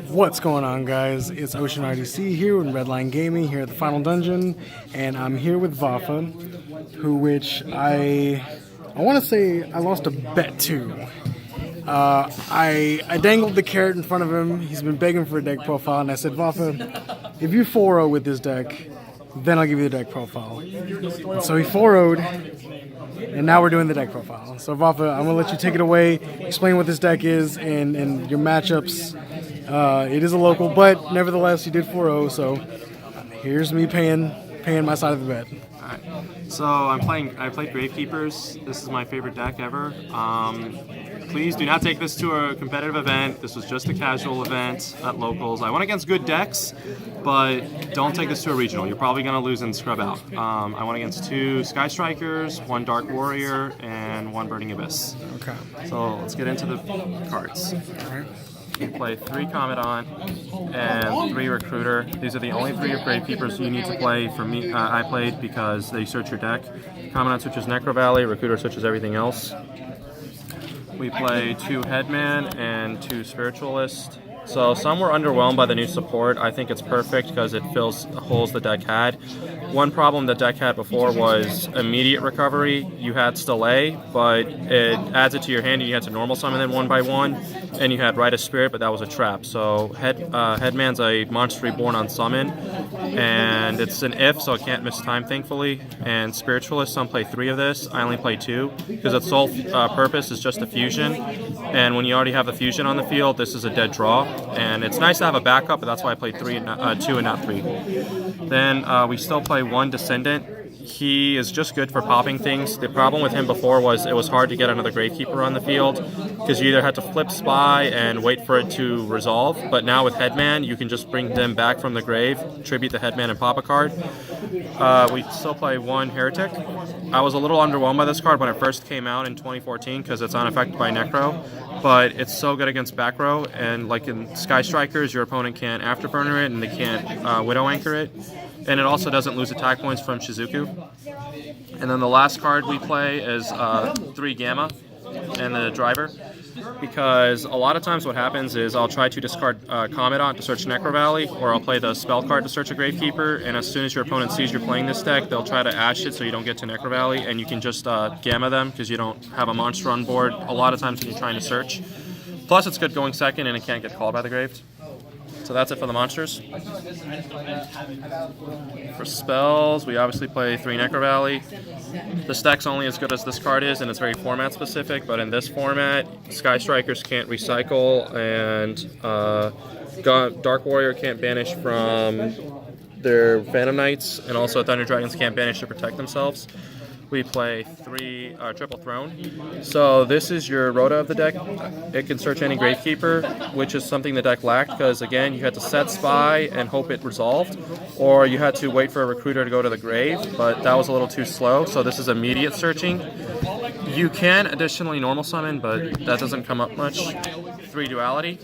What's going on, guys? It's Ocean RDC here with Redline Gaming here at the Final Dungeon, and I'm here with Vafa, which I want to say I lost a bet to. I dangled the carrot in front of him. He's been begging for a deck profile, and I said, Vafa, if you 4-0 with this deck, then I'll give you the deck profile. And so he 4-0'd, and now we're doing the deck profile. So Vafa, I'm going to let you take it away, explain what this deck is and your matchups. It is a local, but nevertheless, you did 4-0, so here's me paying my side of the bet. Alright, so I played Gravekeepers. This is my favorite deck ever. Please do not take this to a competitive event. This was just a casual event at locals. I went against good decks, but don't take this to a regional. You're probably going to lose and scrub out. I went against 2 Sky Strikers, 1 Dark Warrior, and 1 Burning Abyss. Okay. So let's get into the cards. Alright. You play 3 Commandant and 3 Recruiter. These are the only 3 of Gravekeepers you need to play. For me, I played because they search your deck. Commandant searches Necro Valley, Recruiter searches everything else. We play 2 Headman and 2 Spiritualist. So some were underwhelmed by the new support. I think it's perfect because it fills holes the deck had. One problem the deck had before was immediate recovery. You had Delay, but it adds it to your hand and you had to normal summon them 1 by 1. And you had Rite of Spirit, but that was a trap. So Headman's a monster reborn on summon. And it's an if, so it can't miss time, thankfully. And Spiritualist, some play 3 of this. I only play 2 because its sole purpose is just a fusion. And when you already have the fusion on the field, this is a dead draw. And it's nice to have a backup, but that's why I played 2 and not 3. Then we still play 1 Descendant. He is just good for popping things. The problem with him before was it was hard to get another Gravekeeper on the field because you either had to flip Spy and wait for it to resolve, but now with Headman, you can just bring them back from the grave, tribute the Headman and pop a card. We still play 1 Heretic. I was a little underwhelmed by this card when it first came out in 2014 because it's unaffected by Necro, but it's so good against back row, and like in Sky Strikers, your opponent can't Afterburner it and they can't Widow Anchor it. And it also doesn't lose attack points from Shizuku. And then the last card we play is 3 Gamma and the Driver. Because a lot of times what happens is I'll try to discard Commandant to search Necro Valley, or I'll play the spell card to search a Gravekeeper, and as soon as your opponent sees you're playing this deck, they'll try to Ash it so you don't get to Necro Valley, and you can just Gamma them because you don't have a monster on board a lot of times when you're trying to search. Plus it's good going second and it can't get called by the Grave. So that's it for the monsters. For spells, we obviously play 3 Necro Valley. This deck's only as good as this card is, and it's very format specific, but in this format, Sky Strikers can't recycle, and Dark Warrior can't banish from their Phantom Knights, and also Thunder Dragons can't banish to protect themselves. We play 3 Triple Throne. So this is your Rhoda of the deck. It can search any Gravekeeper, which is something the deck lacked because, again, you had to set Spy and hope it resolved, or you had to wait for a Recruiter to go to the grave, but that was a little too slow, so this is immediate searching. You can additionally normal summon, but that doesn't come up much. 3 Duality,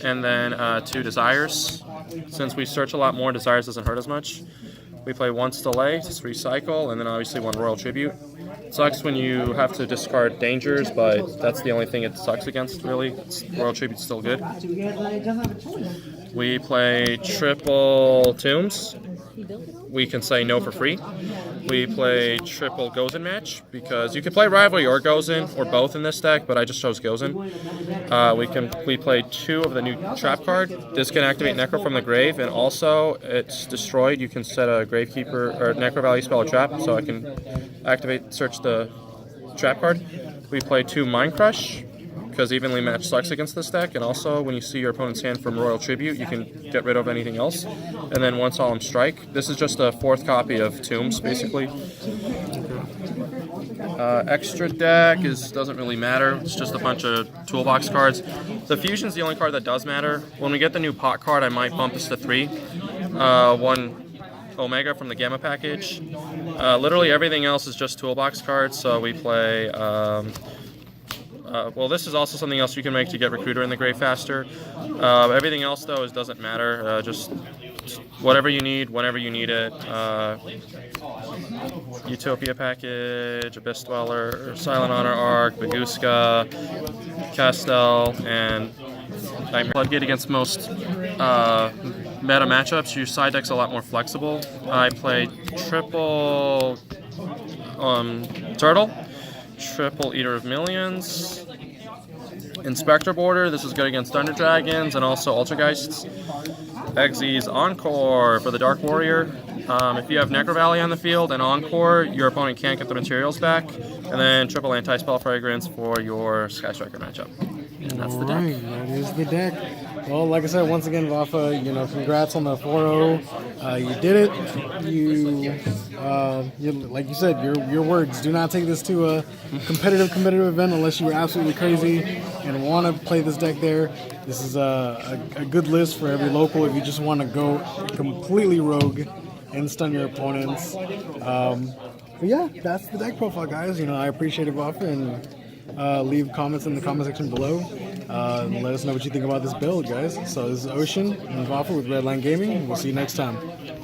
and then 2 Desires. Since we search a lot more, Desires doesn't hurt as much. We play 1 Delay, just recycle, and then obviously 1 Royal Tribute. It sucks when you have to discard Dangers, but that's the only thing it sucks against, really. Royal Tribute's still good. We play triple Tombs. We can say no for free. We play triple Gozen match because you can play Rivalry or Gozen or both in this deck, but I just chose Gozen. We play 2 of the new trap card. This can activate Necro from the grave, and also it's destroyed. You can set a Gravekeeper or Necro Valley spell or trap, so I can search the trap card. We play 2 Mind Crush because evenly matched sucks against this deck, and also when you see your opponent's hand from Royal Tribute, you can get rid of anything else. And then 1 Solemn Strike. This is just a 4th copy of Tombs, basically. Extra deck doesn't really matter. It's just a bunch of toolbox cards. The Fusion's the only card that does matter. When we get the new pot card, I might bump this to 3. 1 Omega from the Gamma package. Literally everything else is just toolbox cards, so we play... well, this is also something else you can make to get Recruiter in the grave faster. Everything else, though, doesn't matter. Just whatever you need, whenever you need it. Utopia package, Abyss Dweller, Silent Honor Arc, Baguska, Castel, and Floodgate against most meta matchups. Your side deck's a lot more flexible. I played triple Turtle, triple Eater of Millions, Inspector Border. This is good against Thunder Dragons and also Ultrageists. Exes Encore for the Dark Warrior. If you have Necro Valley on the field and Encore, your opponent can't get the materials back. And then triple Anti-Spell Fragrance for your Sky Striker matchup. And that's the deck. That is the deck. Well, like I said, once again, Vafa, congrats on the 4-0. You did it. Like you said, your words. Do not take this to a competitive event unless you were absolutely crazy and want to play this deck there. This is a good list for every local if you just want to go completely rogue and stun your opponents. But yeah, that's the deck profile, guys. I appreciate it, Vafa, and leave comments in the comment section below. Let us know what you think about this build, guys. So this is Ocean and Vafa with Redline Gaming. We'll see you next time.